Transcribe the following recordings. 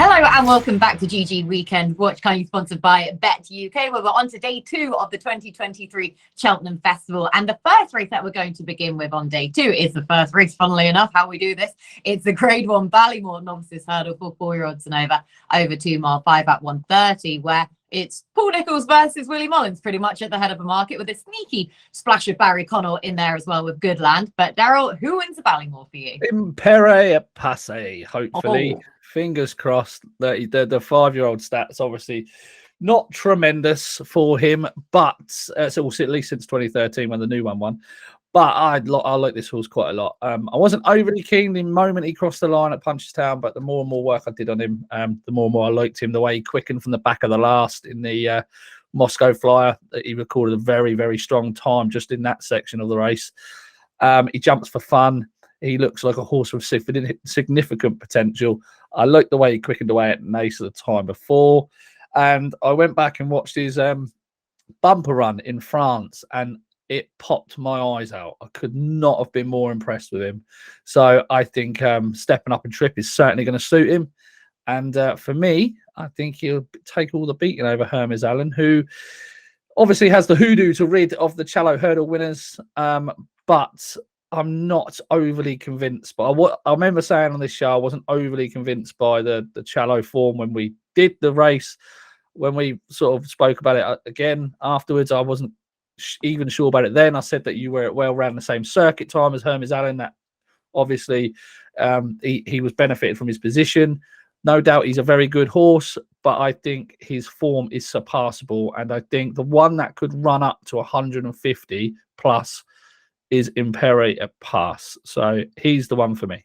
Hello and welcome back to GG Weekend Watch, kindly sponsored by Bet.UK, where we're on to day 2 of the 2023 Cheltenham Festival. And the first race that we're going to begin with on day 2 is the first race, funnily enough, how we do this. It's the Grade 1 Ballymore Novices Hurdle for 4-year-olds and over 2 mile 5 at 130, where it's Paul Nicholls versus Willie Mullins pretty much at the head of the market, with a sneaky splash of Barry Connell in there as well with Goodland. But Daryl, who wins the Ballymore for you? Impaire at Passe, hopefully. Oh. Fingers crossed. The 5-year-old stats obviously not tremendous for him, but so we'll see, at least since 2013 when the new one won. But I like this horse quite a lot. I wasn't overly keen the moment he crossed the line at Punchestown, but the more and more work I did on him, the more and more I liked him. The way he quickened from the back of the last in the Moscow Flyer, he recorded a very, very strong time just in that section of the race. He jumps for fun. He looks like a horse with significant potential. I like the way he quickened away at Nace at the time before. And I went back and watched his bumper run in France, and it popped my eyes out. I could not have been more impressed with him. So I think stepping up and trip is certainly going to suit him. And for me, I think he'll take all the beating over Hermes Allen, who obviously has the hoodoo to rid of the Challow Hurdle winners. But I'm not overly convinced. But I remember saying on this show, I wasn't overly convinced by the Challow form when we did the race. When we sort of spoke about it again afterwards, I wasn't even sure about it then. I said that you were well around the same circuit time as Hermes Allen. That obviously he was benefiting from his position. No doubt he's a very good horse, but I think his form is surpassable. And I think the one that could run up to 150 plus is Impaire at Passe. So he's the one for me.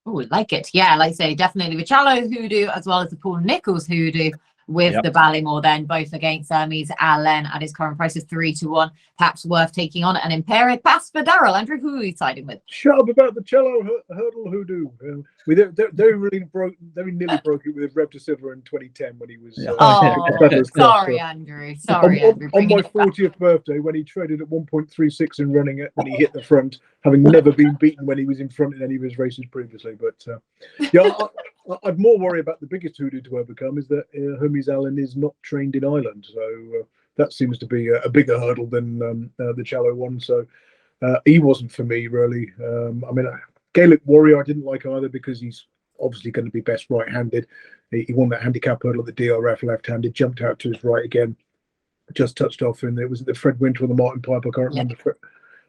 Oh, like it. Yeah, like I say, definitely the Challow hoodoo as well as the Paul Nicholls hoodoo with the Ballymore, then both against Hermes Allen at his current price of 3-1. Perhaps worth taking on an Impaire Passe for Daryl. Andrew, who are you siding with? Shut up about the Cheltenham Hurdle hoodoo. They nearly broke it with Rev to Silver in 2010 when he was. Sorry, Andrew. Sorry, Andrew. On my 40th birthday, when he traded at 1.36 and running it when he hit the front, having never been beaten when he was in front in any of his races previously. But I'd more worry about the biggest hoodoo to overcome is that Hermes Allen is not trained in Ireland, so that seems to be a bigger hurdle than the Challow one. So he wasn't for me really. I mean, Gaelic Warrior I didn't like either because he's obviously going to be best right-handed. He won that handicap hurdle at the DRF left-handed, jumped out to his right again, just touched off, and it was the Fred Winter or the Martin Pipe, I can't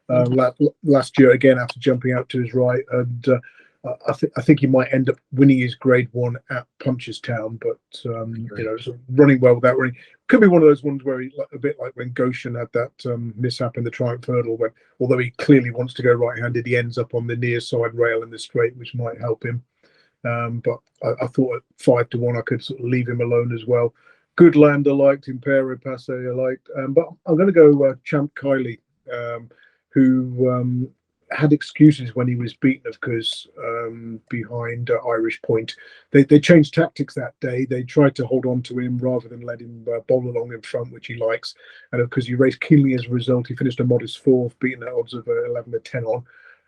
remember. Last year again after jumping out to his right, and I think he might end up winning his Grade 1 at Punchestown, but sort of running well without running. Could be one of those ones where he, a bit like when Goshen had that mishap in the Triumph Hurdle, when although he clearly wants to go right-handed, he ends up on the near side rail in the straight, which might help him. But I thought at 5-1 I could sort of leave him alone as well. Goodland I liked, Impaire Passe I liked, but I'm going to go Champ Kylie, who had excuses when he was beaten, of course, behind Irish Point. They changed tactics that day. They tried to hold on to him rather than let him bowl along in front, which he likes. And of course, he raced keenly as a result. He finished a modest 4th, beaten at odds of 11-10 on.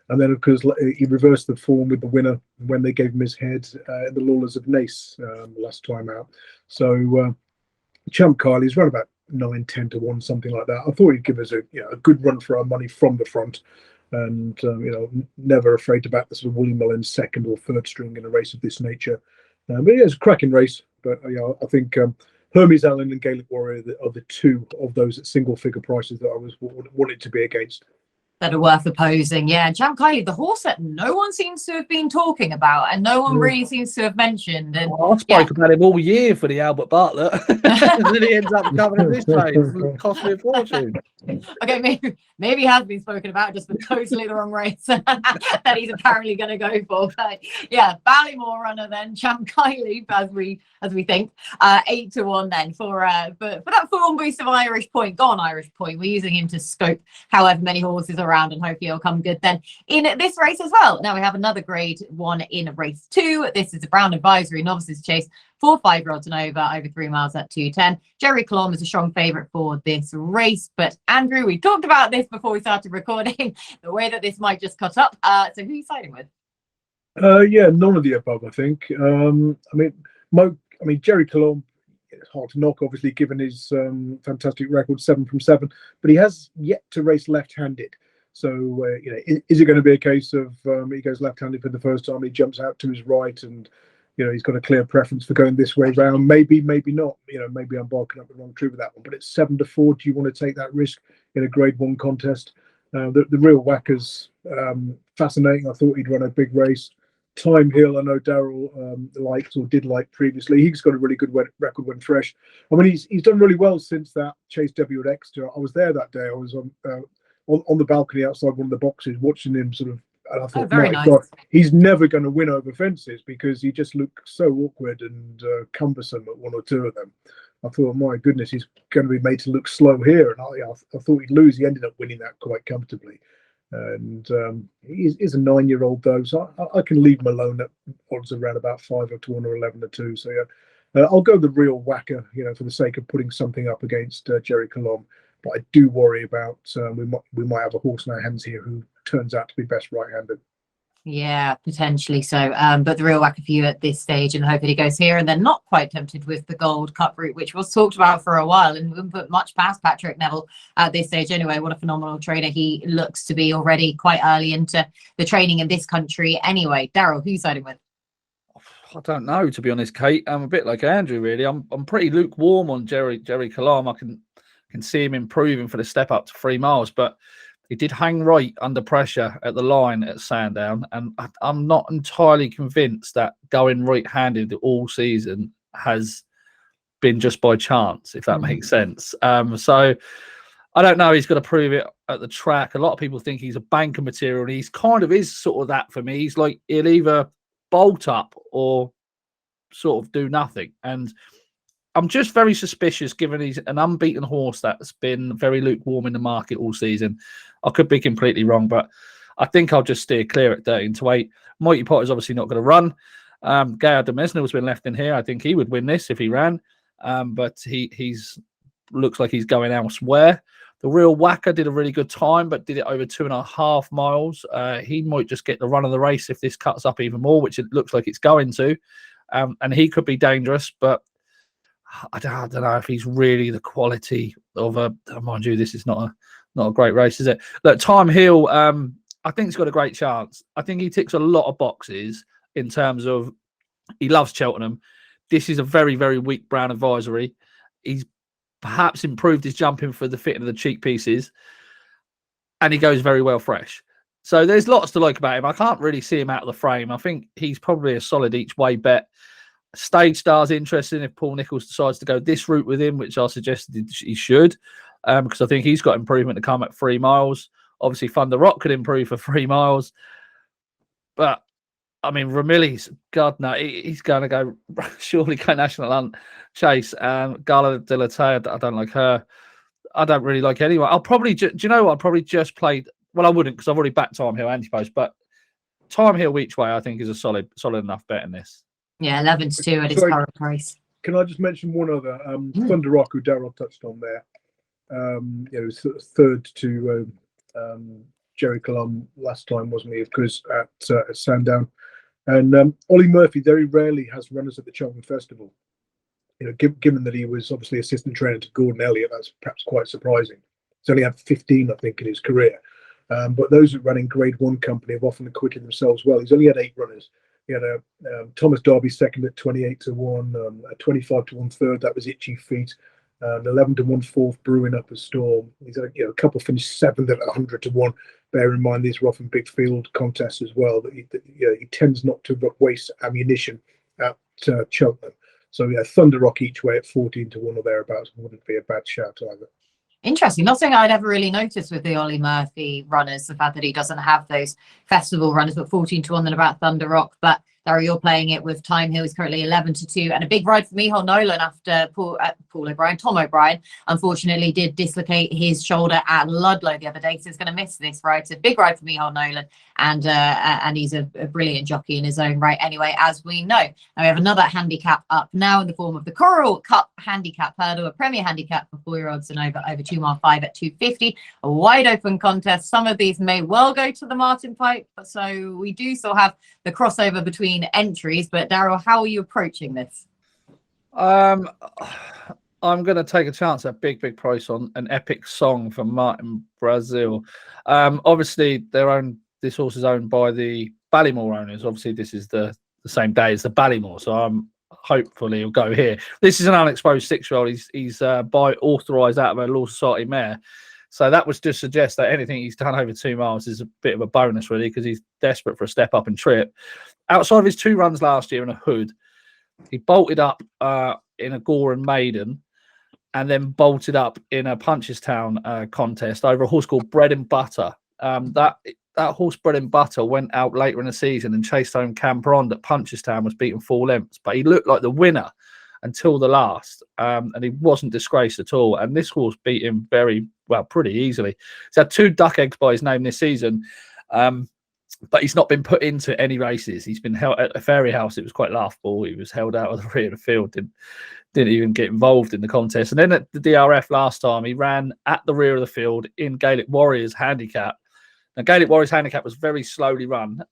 And then, of course, he reversed the form with the winner when they gave him his head in the Lawlers of Nace last time out. So Champ Kylie's run about 9-10-1, something like that. I thought he'd give us a good run for our money from the front. And never afraid to back the sort of Willie Mullins second or third string in a race of this nature. But yeah, it's a cracking race. But I think Hermes Allen and Gaelic Warrior are the two of those at single figure prices that I wanted to be against. That are worth opposing. Yeah, Champ Kylie, the horse that no one seems to have been talking about and no one really seems to have mentioned. And I spoke about him all year for the Albert Bartlett. And then he ends up coming in this race. It cost me a fortune. Okay, maybe he has been spoken about, just for totally the wrong race that he's apparently going to go for. But yeah, Ballymore runner then, Champ Kylie, as we think, 8-1 then for that form boost of Irish Point. Go on, Irish Point. We're using him to scope however many horses around, and hopefully he'll come good then in this race as well. Now we have another Grade 1 in race 2. This is a Brown Advisory Novices Chase for 5-year-olds and over 3 miles at 2:10. Gerri Colombe is a strong favourite for this race, but Andrew, we talked about this before we started recording, the way that this might just cut up. So who are you siding with? Yeah, none of the above, I think. I mean, Mo I mean, Gerri Colombe, it's hard to knock, obviously, given his fantastic record, 7 from 7, but he has yet to race left-handed. So, is it going to be a case of he goes left-handed for the first time, he jumps out to his right, and he's got a clear preference for going this way round? Maybe not. Maybe I'm barking up the wrong tree with that one. But it's 7-4. Do you want to take that risk in a Grade 1 contest? The real whacker's fascinating. I thought he'd run a big race. Thyme Hill, I know Daryl liked or did like previously. He's got a really good record when fresh. I mean, he's done really well since that chase debut at Exeter. I was there that day. I was on the balcony outside one of the boxes watching him sort of. And I thought, very my nice. God, he's never going to win over fences because he just looked so awkward and cumbersome at one or two of them. I thought, my goodness, he's going to be made to look slow here. And I thought he'd lose. He ended up winning that quite comfortably. And he's a 9-year-old though, so I can leave him alone at odds around about 5-1 or 11-2. So yeah, I'll go the real whacker, for the sake of putting something up against Gerri Colombe. But I do worry about we might have a horse in our hands here who turns out to be best right-handed. Yeah, potentially so. But the real whacker for you at this stage, and hoping he goes here, and then not quite tempted with the Gold Cup route, which was talked about for a while, and we wouldn't put much past Patrick Neville at this stage anyway. What a phenomenal trainer he looks to be already, quite early into the training in this country. Anyway, Daryl, who you siding with? I don't know, to be honest, Kate. I'm a bit like Andrew, really. I'm pretty lukewarm on Gerri Colombe. I can see him improving for the step up to 3 miles, but he did hang right under pressure at the line at Sandown, and I'm not entirely convinced that going right-handed all season has been just by chance, if that makes sense. So I don't know. He's got to prove it at the track. A lot of people think he's a banker material, and he's kind of is sort of that for me. He's like, he'll either bolt up or sort of do nothing. And I'm just very suspicious, given he's an unbeaten horse that's been very lukewarm in the market all season. I could be completely wrong, but I think I'll just steer clear at 13-8. Mighty Potter's obviously not going to run. Gaillard de Mesnil's been left in here. I think he would win this if he ran, but he's looks like he's going elsewhere. The real whacker did a really good time, but did it over 2.5 miles. He might just get the run of the race if this cuts up even more, which it looks like it's going to, and he could be dangerous, but I don't know if he's really the quality of a. Mind you, this is not a great race, is it? Look, Thyme Hill, I think he's got a great chance. I think he ticks a lot of boxes in terms of he loves Cheltenham. This is a very, very weak Brown advisory. He's perhaps improved his jumping for the fitting of the cheek pieces, and he goes very well fresh. So there's lots to like about him. I can't really see him out of the frame. I think he's probably a solid each way bet. Stage Star's interesting if Paul Nicholls decides to go this route with him, which I suggested he should, because I think he's got improvement to come at 3 miles. Obviously, Thunder Rock could improve for 3 miles. But, I mean, Ramilli's, God, no, he's going to go, surely go National Hunt Chase. Gala de la Taya, I don't like her. I don't really like anyone. I'll probably, do you know what? I'll probably just play, well, I wouldn't, because I've already backed Thyme Hill anti-post, but Thyme Hill each way, I think, is a solid enough bet in this. Yeah, 11-2 at his current price. Can I just mention one other? Thunder Rock, who Daryl touched on there. Third to Gerri Colombe last time, wasn't he? Of course, at Sandown. And Ollie Murphy very rarely has runners at the Cheltenham Festival. Given that he was obviously assistant trainer to Gordon Elliott, that's perhaps quite surprising. He's only had 15, I think, in his career. But those who run in Grade 1 company have often acquitted themselves well. He's only had 8 runners. He had a Thomas Darby second at 28-1, a 25-1 third. That was Itchy Feet. An 11-1 fourth, Brewing Up a Storm. He's had a couple finished 7th at 100-1. Bear in mind these are often big field contests as well. That he tends not to waste ammunition at Cheltenham. So yeah, Thunder Rock each way at 14-1 or thereabouts wouldn't be a bad shout either. Interesting. Not something I'd ever really noticed with the Ollie Murphy runners, the fact that he doesn't have those festival runners, but 14-1 than about Thunder Rock. But Daryl, you're playing it with Thyme Hill. He's currently 11-2, and a big ride for Micheál Nolan after Tom O'Brien unfortunately did dislocate his shoulder at Ludlow the other day, so he's going to miss this ride. So big ride for Micheál Nolan, and he's a brilliant jockey in his own right. Anyway, as we know, now we have another handicap up now in the form of the Coral Cup Handicap Hurdle, a Premier Handicap for 4-year-olds and over 2 mile 5 at 250. A wide open contest. Some of these may well go to the Martin Pipe, so we do still have the crossover between entries. But Daryl, how are you approaching this? Um, I'm going to take a chance at big price on an epic song from Martin Brazil. Obviously, this horse is owned by the Ballymore owners. Obviously, this is the same day as the Ballymore, so I'm hopefully he'll go here. This is an unexposed 6-year-old. He's by authorised out of a Law Society mare. So that was to suggest that anything he's done over 2 miles is a bit of a bonus, really, because he's desperate for a step up and trip. Outside of his 2 runs last year in a hood, he bolted up in a Gore and Maiden, and then bolted up in a Punchestown contest over a horse called Bread and Butter. That horse Bread and Butter went out later in the season and chased home Camperon at Punchestown, was beaten 4 lengths, but he looked like the winner until the last, and he wasn't disgraced at all. And this horse beat him pretty easily. He's had 2 duck eggs by his name this season, but he's not been put into any races. He's been held at a Fairy House. It was quite laughable. He was held out of the rear of the field, didn't even get involved in the contest. And then at the DRF last time, he ran at the rear of the field in Gaelic Warriors Handicap. Now, Gaelic Warriors Handicap was very slowly run.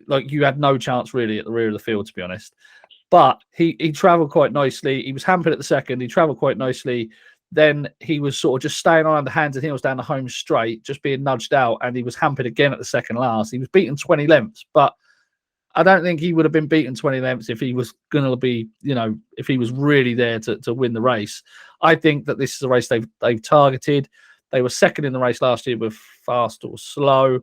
Like you had no chance really at the rear of the field, to be honest. But he travelled quite nicely. He was hampered at the second. He travelled quite nicely. Then he was sort of just staying on the hands and heels down the home straight, just being nudged out. And he was hampered again at the second last. He was beaten 20 lengths. But I don't think he would have been beaten 20 lengths if he was going to be, if he was really there to win the race. I think that this is a race they've targeted. They were second in the race last year with Fast or Slow.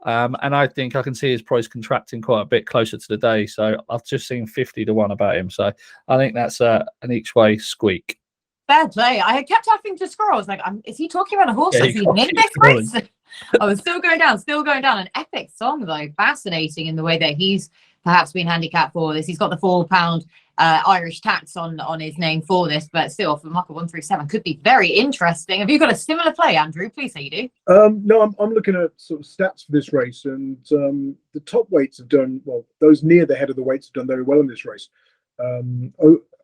And I think I can see his price contracting quite a bit closer to the day. So I've just seen 50-1 about him. So I think that's an each way squeak. Fair play. I had kept having to scroll. I was like, is he talking about a horse that's even in this race? I was still going down. An epic song, though. Fascinating in the way that he's perhaps been handicapped for this. He's got the £4 Irish tax on his name for this, but still, for marker 137, could be very interesting. Have you got a similar play, Andrew? Please say you do. No, I'm looking at sort of stats for this race, and the top weights have done well. Those near the head of the weights have done very well in this race.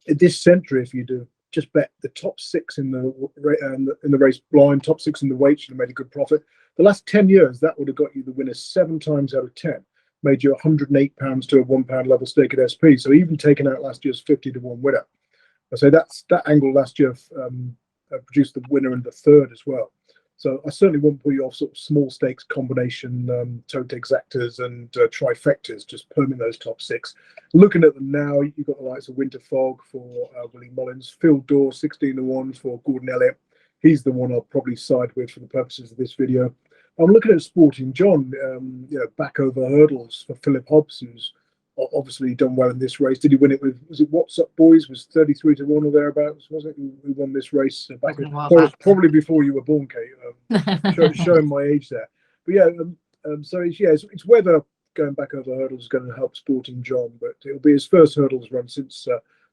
This century, if you do just bet the top 6 in the race blind, top 6 in the weight, should have made a good profit. The last 10 years, that would have got you the winner 7 times out of 10. Made you £108 to a £1 level stake at SP. So even taking out last year's 50-1 winner. So that angle last year produced the winner in the third as well. So I certainly wouldn't put you off sort of small stakes combination, tote exactors and trifectas, just perming those top 6. Looking at them now, you've got the likes of Winter Fog for Willie Mullins, Phil Dorr 16-1 for Gordon Elliott. He's the one I'll probably side with for the purposes of this video. I'm looking at Sporting John, back over hurdles for Philip Hobbs, who's obviously done well in this race. Did he win it with, was it What's Up Boys? Was 33-1 or therereabouts, wasn't it? Who won this race back probably before you were born, Kate. Showing my age there. But it's whether going back over hurdles is going to help Sporting John, but it'll be his first hurdles run since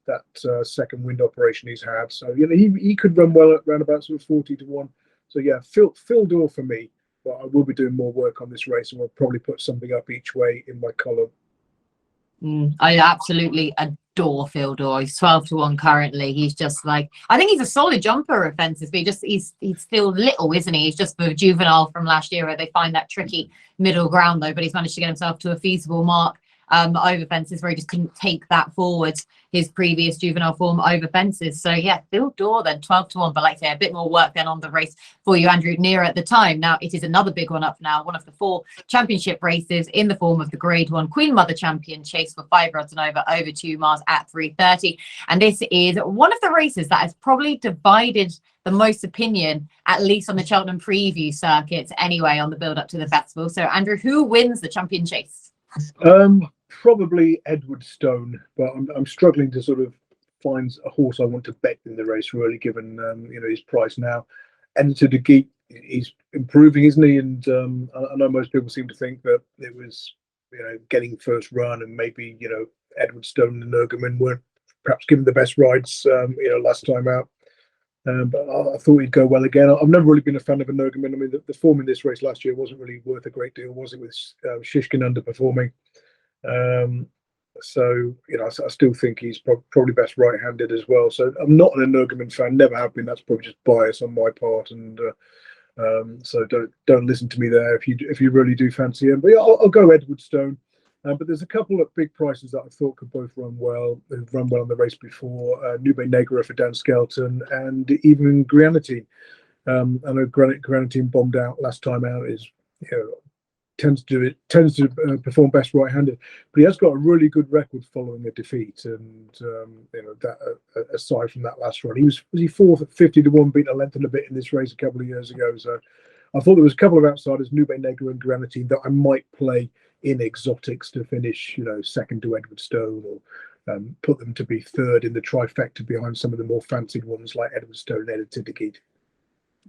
that second wind operation he's had. So he could run well at round about sort of 40-1. So yeah, Phil Dorr for me. But I will be doing more work on this race, and we'll probably put something up each way in my column. I absolutely adore Phil Dorr. He's 12-1 currently. He's just like, I think he's a solid jumper of fences, but he's still little, isn't he? He's just the juvenile from last year where they find that tricky middle ground though, but he's managed to get himself to a feasible mark over fences where he just couldn't take that forward, his previous juvenile form over fences. So yeah, Phil Dorr then 12-1, but like I say, a bit more work then on the race for you, Andrew, nearer at the time. Now it is another big one up now, one of the 4 championship races in the form of the Grade 1 Queen Mother Champion Chase for 5 rods and over 2 miles at 3:30. And this is one of the races that has probably divided the most opinion, at least on the Cheltenham preview circuit anyway, on the build up to the festival. So Andrew, who wins the Champion Chase? Probably Edwardstone, but I'm struggling to sort of find a horse I want to bet in the race, really, given his price now. Enter de Geek, he's improving, isn't he? And I know most people seem to think that it was getting first run, and maybe Edwardstone and Energumene weren't perhaps given the best rides last time out. But I thought he'd go well again. I've never really been a fan of Energumene. I mean, the form in this race last year wasn't really worth a great deal, was it, with Shishkin underperforming? I still think he's probably best right-handed as well. So I'm not an Energumene fan, never have been. That's probably just bias on my part, and so don't listen to me there if you really do fancy him. But yeah, I'll go Edwardstone. But there's a couple of big prices that I thought could both run well. They've run well on the race before. Nube Negra for Dan Skelton, and even Granatine. I know Granatine bombed out last time out. Tends to perform best right-handed, but he has got a really good record following a defeat. And that aside from that last run, was he fourth at 50-1, beating a length and a bit in this race a couple of years ago. So I thought there was a couple of outsiders, Nube Negra and Granatine, that I might play in exotics to finish, second to Edwardstone, or put them to be third in the trifecta behind some of the more fancied ones like Edwardstone and Editidikid.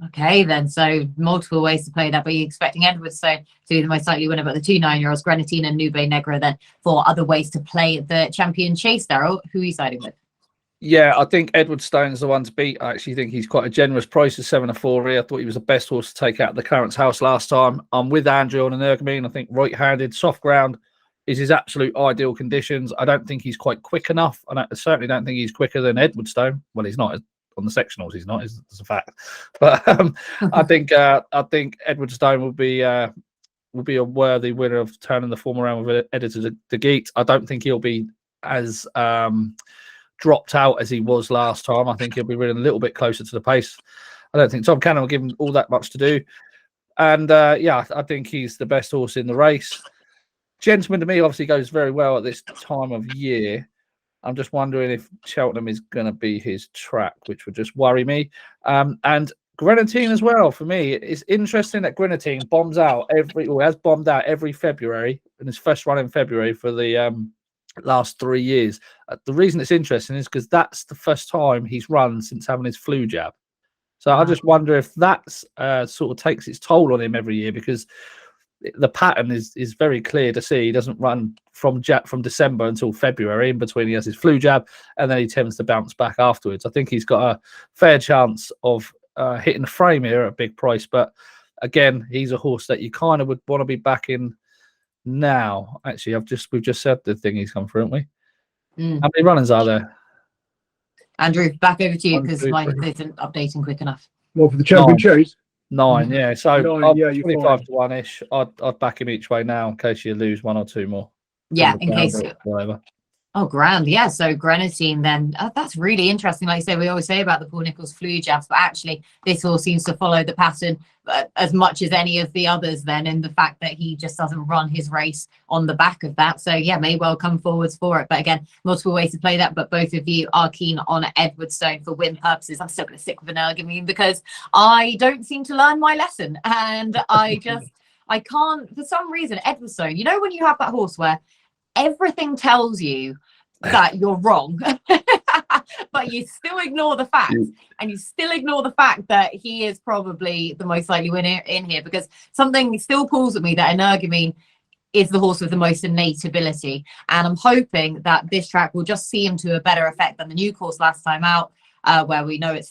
Okay, then. So multiple ways to play that, but you're expecting Edwardstone to be the most likely winner, but the 2 9-year-olds, Granatine and Nube Negra, then for other ways to play the champion chase. Daryl, who are you siding with? Yeah, I think Edwardstone's the one to beat. I actually think he's quite a generous price of 7-4 here. I thought he was the best horse to take out of the Clarence House last time. I'm with Andrew on Energumene. I think right-handed, soft ground is his absolute ideal conditions. I don't think he's quite quick enough. I certainly don't think he's quicker than Edwardstone. Well, he's not on the sectionals. He's not. It's a fact. But I think Edwardstone will be a worthy winner of turning the form around with Editor De Geet. I don't think he'll be as dropped out as he was last time. I think he'll be running a little bit closer to the pace. I don't think Tom Cannon will give him all that much to do. And I think he's the best horse in the race. Gentleman to me obviously goes very well at this time of year. I'm just wondering if Cheltenham is going to be his track, which would just worry me. And Grenadine as well, for me. It's interesting that Grenadine has bombed out every February, in his first run in February for the last 3 years. The reason it's interesting is because that's the first time he's run since having his flu jab. So I just wonder if that's sort of takes its toll on him every year, because the pattern is very clear to see. He doesn't run from December until February. In between, he has his flu jab, and then he tends to bounce back afterwards. I think he's got a fair chance of hitting the frame here at a big price. But again, he's a horse that you kind of would want to be backing now. Actually, we've just said the thing he's come through, haven't we? How many runners are there? Andrew, back over to you, 1, because 2, mine 3. isn't updating quick enough. Well, for the champion chase, 9, yeah. So 9, yeah, you're 25 to 1-ish. I'd back him each way now in case you lose 1 or 2 more. Yeah, in case. Whatever. Oh, grand. Yeah. So Grenadine then, that's really interesting. Like I say, we always say about the Paul Nicholls flu jabs, but actually this all seems to follow the pattern as much as any of the others then, in the fact that he just doesn't run his race on the back of that. So yeah, may well come forwards for it. But again, multiple ways to play that. But both of you are keen on Edwardstone for win purposes. I'm still going to stick with Energumene because I don't seem to learn my lesson. And I can't, for some reason, Edwardstone, when you have that horse where everything tells you that you're wrong, but you still ignore the facts, and you still ignore the fact that he is probably the most likely winner in here, because something still pulls at me that Energumene is the horse with the most innate ability, and I'm hoping that this track will just see him to a better effect than the new course last time out, where we know it's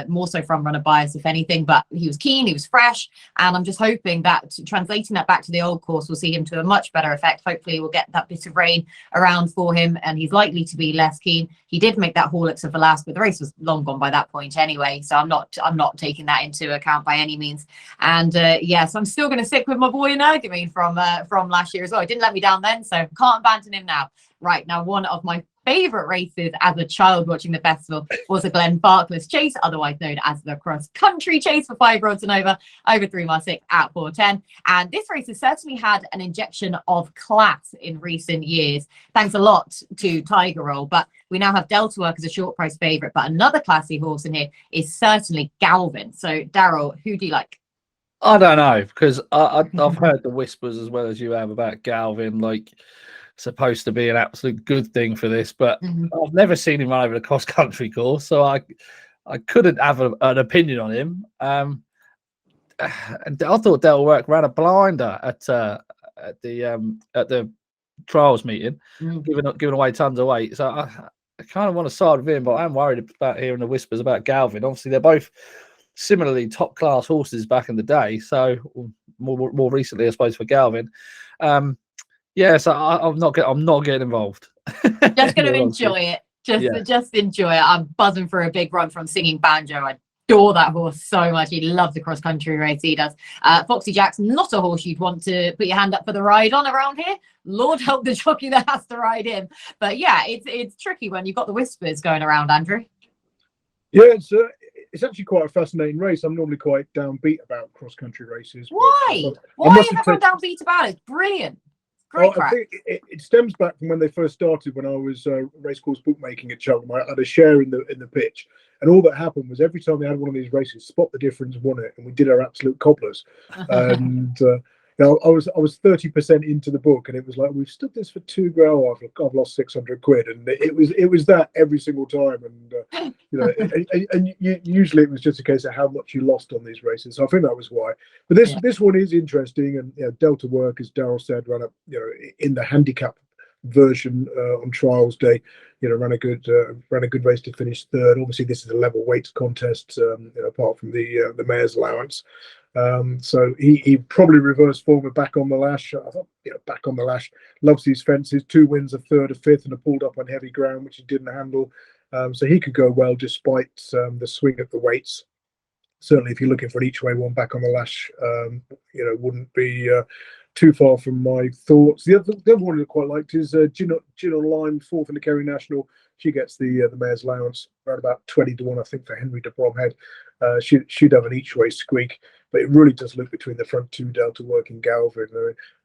more so front runner bias, if anything, but he was keen, he was fresh, and I'm just hoping that translating that back to the old course will see him to a much better effect. Hopefully we'll get that bit of rain around for him, and he's likely to be less keen. He did make that Horlicks of the last, but the race was long gone by that point anyway, so I'm not taking that into account by any means. And so I'm still going to stick with my boy Energumene from last year as well. He didn't let me down then, so can't abandon him now. Right, now one of my favorite races as a child watching the festival was a Glenn Barkless chase, otherwise known as the cross country chase for 5-year-olds and over 3 miles 6 at 4:10. And this race has certainly had an injection of class in recent years, thanks a lot to Tiger Roll. But we now have Delta Work as a short price favorite, but another classy horse in here is certainly Galvin. So Daryl, who do you like? I don't know, because I've heard the whispers as well as you have about Galvin, like supposed to be an absolute good thing for this, but I've never seen him run over the cross country course, so I couldn't have an opinion on him. And I thought Del Work ran a blinder at the trials meeting, giving away tons of weight. So I kind of want to side with him, but I'm worried about hearing the whispers about Galvin. Obviously, they're both similarly top class horses back in the day, so more recently, I suppose, for Galvin. So I'm not getting involved. Just going to enjoy it. Just enjoy it. I'm buzzing for a big run from Singing Banjo. adore that horse so much. He loves the cross country race. He does. Foxy Jack's not a horse you'd want to put your hand up for the ride on around here. Lord help the jockey that has to ride him. But yeah, it's tricky when you've got the whispers going around, Andrew. Yeah, it's actually quite a fascinating race. I'm normally quite downbeat about cross country races. Why? Why is everyone downbeat about it? It's brilliant. Great I think it stems back from when they first started. When I was racecourse bookmaking at Cheltenham, I had a share in the pitch, and all that happened was every time they had one of these races, Spot the Difference won it, and we did our absolute cobblers. And I was 30% into the book, and it was like, we've stood this for 2 grand. I've lost 600 quid, and it was that every single time. And usually it was just a case of how much you lost on these races. So I think that was why. But this one is interesting, and Delta Work, as Daryl said, ran up in the handicap version on trials day. Ran a good race to finish third. Obviously, this is a level weights contest, apart from the mayor's allowance. So he probably reversed form and back on the lash. I thought, back on the lash. Loves these fences. 2 wins, a third, a fifth, and a pulled up on heavy ground, which he didn't handle. So he could go well despite the swing at the weights. Certainly, if you're looking for an each way one back on the lash, wouldn't be too far from my thoughts. The other one I quite liked is Gin on Lime, 4th in the Kerry National. She gets the mayor's allowance around about 20 to 1, I think, for Henry de Bromhead. She'd have an each way squeak, but it really does look between the front 2 Delta Work in Galvin.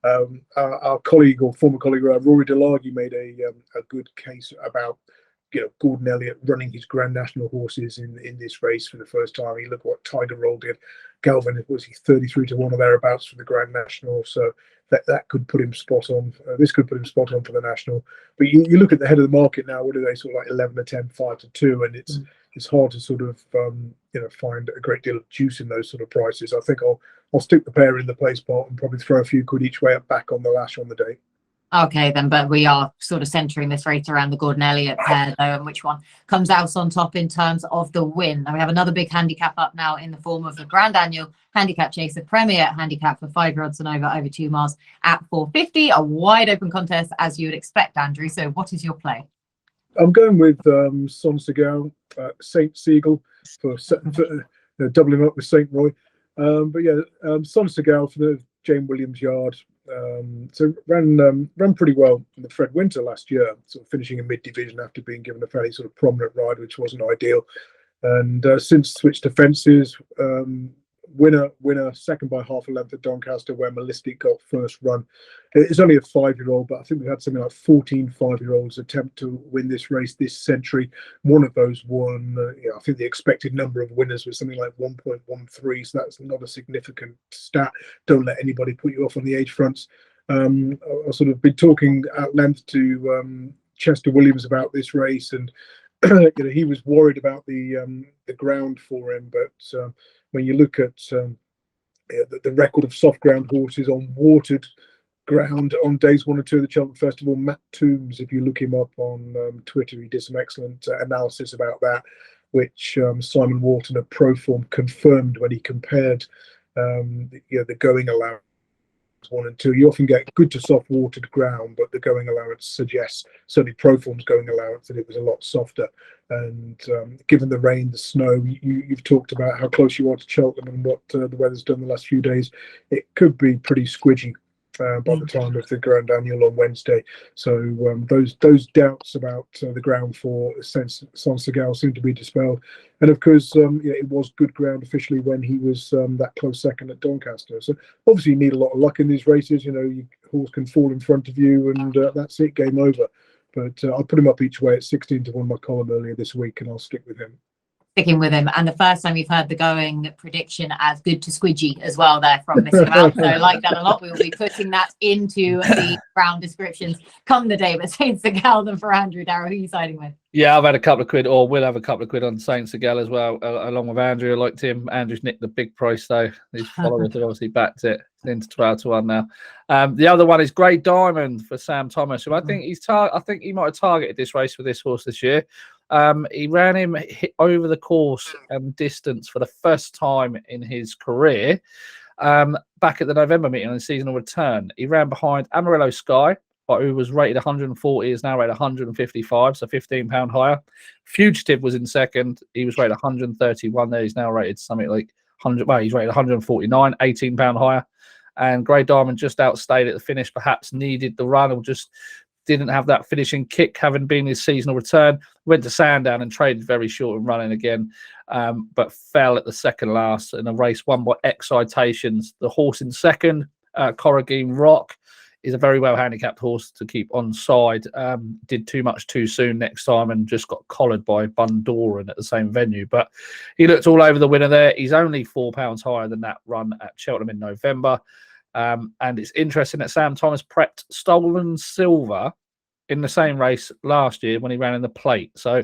Our colleague or former colleague Rory Delagi made a good case about Gordon Elliott running his Grand National horses in this race for the first time. You look what Tiger Roll did. Galvin was 33 to 1 or thereabouts for the Grand National, so that could put him spot on. This could put him spot on for the National. But you look at the head of the market now. What are they, sort of like 11 to 10, 5 to 2, and it's hard to sort of find a great deal of juice in those sort of prices. I think I'll stick the pair in the place pot and probably throw a few quid each way up back on the lash on the day. Okay, then, but we are sort of centering this race around the Gordon Elliott pair, though, and which one comes out on top in terms of the win. Now we have another big handicap up now in the form of the Grand Annual Handicap Chaser Premier Handicap for 5-year-olds and over 2 miles at 450. A wide open contest, as you would expect, Andrew. So what is your play? I'm going with Son Segal, Saint Segal for doubling up with Saint Roy. But yeah, Son Segal for the Jane Williams yard. So ran pretty well in the Fred Winter last year, sort of finishing in mid-division after being given a fairly sort of prominent ride, which wasn't ideal. And since switched to fences, winner, second by half a length at Doncaster, where Melistic got first run. It's only a 5-year-old, but I think we've had something like 14 5-year-olds attempt to win this race this century. One of those won. I think the expected number of winners was something like 1.13, so that's not a significant stat. Don't let anybody put you off on the age fronts. I've sort of been talking at length to Chester Williams about this race, and he was worried about the ground for him, but when you look at the record of soft ground horses on watered ground on days 1 or 2 of the Cheltenham Festival, Matt Toombs, if you look him up on Twitter, he did some excellent analysis about that, which Simon Wharton at Proform confirmed when he compared the going allowance 1 and 2. You often get good to soft watered ground, but the going allowance suggests, certainly Proform's going allowance, that it was a lot softer. And given the rain, the snow, you've talked about how close you are to Cheltenham and what the weather's done the last few days. It could be pretty squidgy by the time of the Grand Annual on Wednesday. So those doubts about the ground for Son Segal seem to be dispelled. And of course, it was good ground officially when he was that close second at Doncaster. So obviously you need a lot of luck in these races. Your horse can fall in front of you and that's it, game over. But I'll put him up each way at 16 to 1 my column earlier this week, and I'll stick with him. Sticking with him, and the first time you've heard the going prediction as good to squidgy as well there from Mr. Mal, so I like that a lot. We will be putting that into the round descriptions come the day. But Saint Segal, then for Andrew Daryl, who are you siding with? Yeah, I've had a couple of quid, or will have a couple of quid on Saint Segal as well, along with Andrew. I liked him. Andrew's nicked the big price though. His followers have obviously backed it into 12 to 1 now. The other one is Grey Diamond for Sam Thomas, who I think I think he might have targeted this race with this horse this year. He ran him over the course and distance for the first time in his career back at the November meeting on the seasonal return. He ran behind Amarillo Sky, but who was rated 140 is now rated 155, so £15 higher. Fugitive was in second. He was rated 131 there. He's now rated something like 100. Well, he's rated 149, £18 higher. And Grey Diamond just outstayed at the finish, perhaps needed the run or just didn't have that finishing kick, having been his seasonal return. Went to Sandown and traded very short and running again, but fell at the second last in a race won by Excitations. The horse in second, Corrigine Rock, is a very well handicapped horse to keep on side. Did too much too soon next time and just got collared by Bundoran at the same venue. But he looked all over the winner there. He's only £4 higher than that run at Cheltenham in November. And it's interesting that Sam Thomas prepped Stolen Silver in the same race last year when he ran in the Plate. So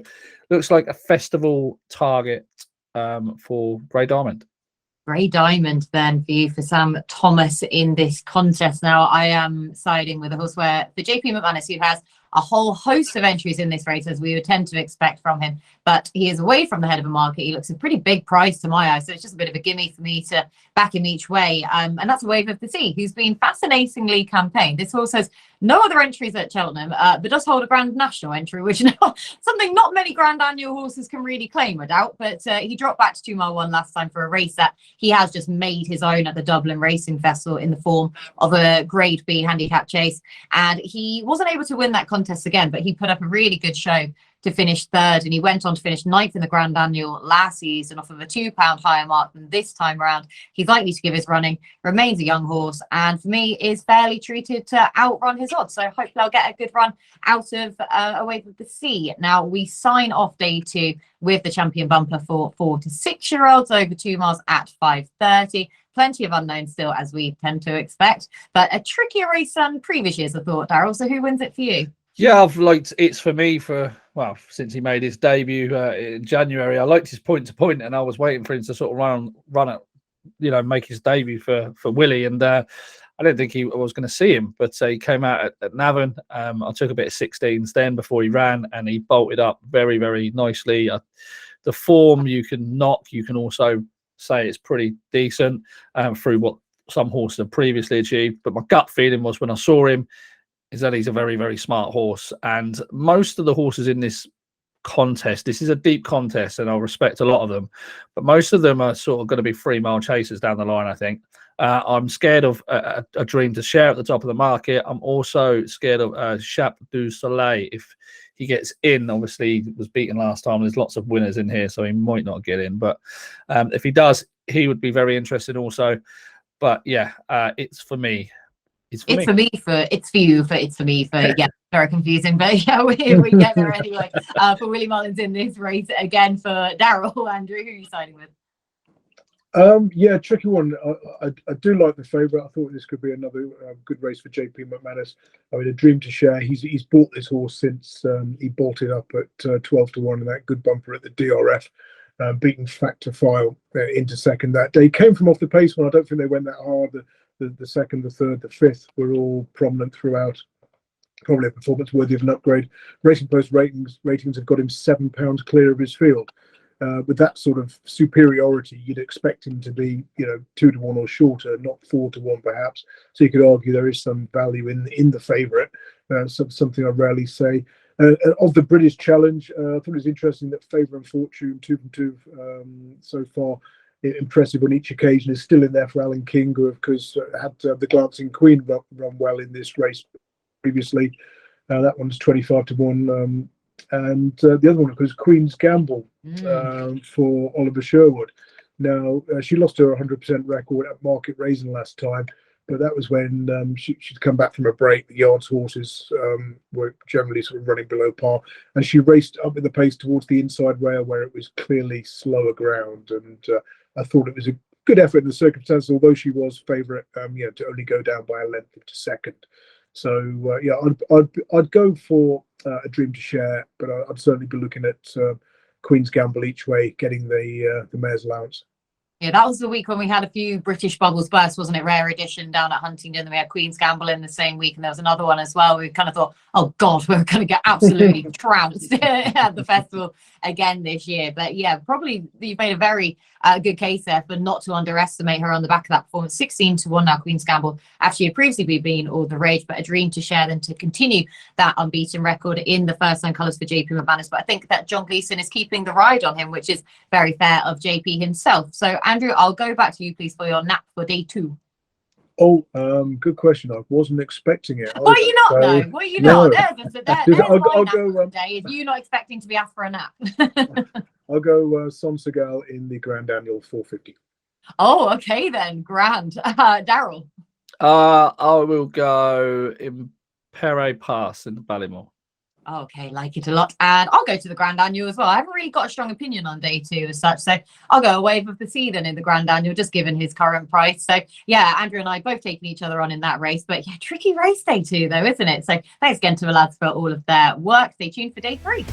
looks like a festival target for Grey Diamond. Grey Diamond then for you, for Sam Thomas in this contest. Now, I am siding with a horse where for JP McManus, who has a whole host of entries in this race, as we would tend to expect from him, but he is away from the head of a market. He looks a pretty big price to my eye, so it's just a bit of a gimme for me to back him each way. And that's Wave of the Sea, who's been fascinatingly campaigned. This horse has no other entries at Cheltenham, but does hold a Grand National entry, which is something not many Grand Annual horses can really claim, I doubt. But he dropped back to 2 mile 1 last time for a race that he has just made his own at the Dublin Racing Festival in the form of a Grade B handicap chase. And he wasn't able to win that contest again, but he put up a really good show to finish third, and he went on to finish 9th in the Grand Annual last season off of a £2 higher mark than this time around. He's likely to give his running, remains a young horse, and for me is fairly treated to outrun his odds. So hopefully I'll get a good run out of A Wave of the Sea. Now we sign off day 2 with the champion bumper for 4 to 6 year olds over 2 miles at 5:30. Plenty of unknowns still, as we tend to expect, but a trickier race than previous years, I thought, Daryl. So who wins it for you? Yeah, I've liked It's For Me since he made his debut in January. I liked his point to point, and I was waiting for him to sort of run it, make his debut for Willie. And I didn't think I was going to see him, but he came out at Navan. I took a bit of 16s then before he ran, and he bolted up very, very nicely. The form you can knock, you can also say it's pretty decent through what some horses have previously achieved. But my gut feeling was when I saw him, is that he's a very, very smart horse. And most of the horses in this contest, this is a deep contest, and I'll respect a lot of them, but most of them are sort of going to be 3 mile chasers down the line, I think. I'm scared of a Dream to Share at the top of the market. I'm also scared of Chape du Soleil. If he gets in, obviously he was beaten last time. There's lots of winners in here, so he might not get in. But if he does, he would be very interesting also. But yeah, It's For Me. It's for me, yeah, very confusing, but yeah, we get there anyway. For Willie Mullins in this race again. For Daryl, Andrew, who are you siding with? Yeah, tricky one. I do like the favourite. I thought this could be another good race for JP McManus. I mean, A Dream to Share. He's bought this horse since he bolted up at 12 to 1 in that good bumper at the DRF, beaten Factor File into second that day. Came from off the pace one. I don't think they went that hard. The second, the third, the fifth were all prominent throughout. Probably a performance worthy of an upgrade. Racing Post ratings have got him £7 clear of his field. With that sort of superiority, you'd expect him to be, 2 to 1 or shorter, not 4 to 1 perhaps. So you could argue there is some value in the favourite. Something I rarely say. Of the British Challenge, I thought it was interesting that Favour and Fortune, 2 from 2 so far, impressive on each occasion, is still in there for Alan King, who of course had the Glancing Queen run well in this race previously. That one's 25 to 1. And the other one, of course, Queen's Gamble for Oliver Sherwood. Now, she lost her 100% record at Market Raisin last time, but that was when she'd come back from a break. The Yard's horses were generally sort of running below par, and she raced up in the pace towards the inside rail where it was clearly slower ground. And I thought it was a good effort in the circumstances, although she was favourite, to only go down by a length to second. So yeah, I'd go for A Dream to Share, but I'd certainly be looking at Queen's Gamble each way, getting the mayor's allowance. Yeah, that was the week when we had a few British bubbles burst, wasn't it? Rare Edition down at Huntingdon. And we had Queen's Gamble in the same week, and there was another one as well. We kind of thought, oh God, we're going to get absolutely trounced at the festival again this year. But yeah, probably you've made a very a good case there for not to underestimate her on the back of that performance. 16-1 now, Queen's Gamble, after she had previously been all the rage, but a dream to share then to continue that unbeaten record in the first line colours for JP McManus. But I think that John Gleeson is keeping the ride on him, which is very fair of JP himself. So Andrew, I'll go back to you please for your nap for day 2. Oh, good question. I wasn't expecting it. What are you not though? What are you not? There's I'll my nap go, for the day. Is you not expecting to be asked for a nap? I'll go Son Segal in the Grand Annual 450. Oh, okay then. Grand. Daryl. I will go Impaire Passe in the Ballymore. Okay, like it a lot. And I'll go to the Grand Annual as well. I haven't really got a strong opinion on day 2 as such. So I'll go a Wave of the Sea then in the Grand Annual, just given his current price. So yeah, Andrew and I both taking each other on in that race. But yeah, tricky race day 2 though, isn't it? So thanks again to the lads for all of their work. Stay tuned for day 3.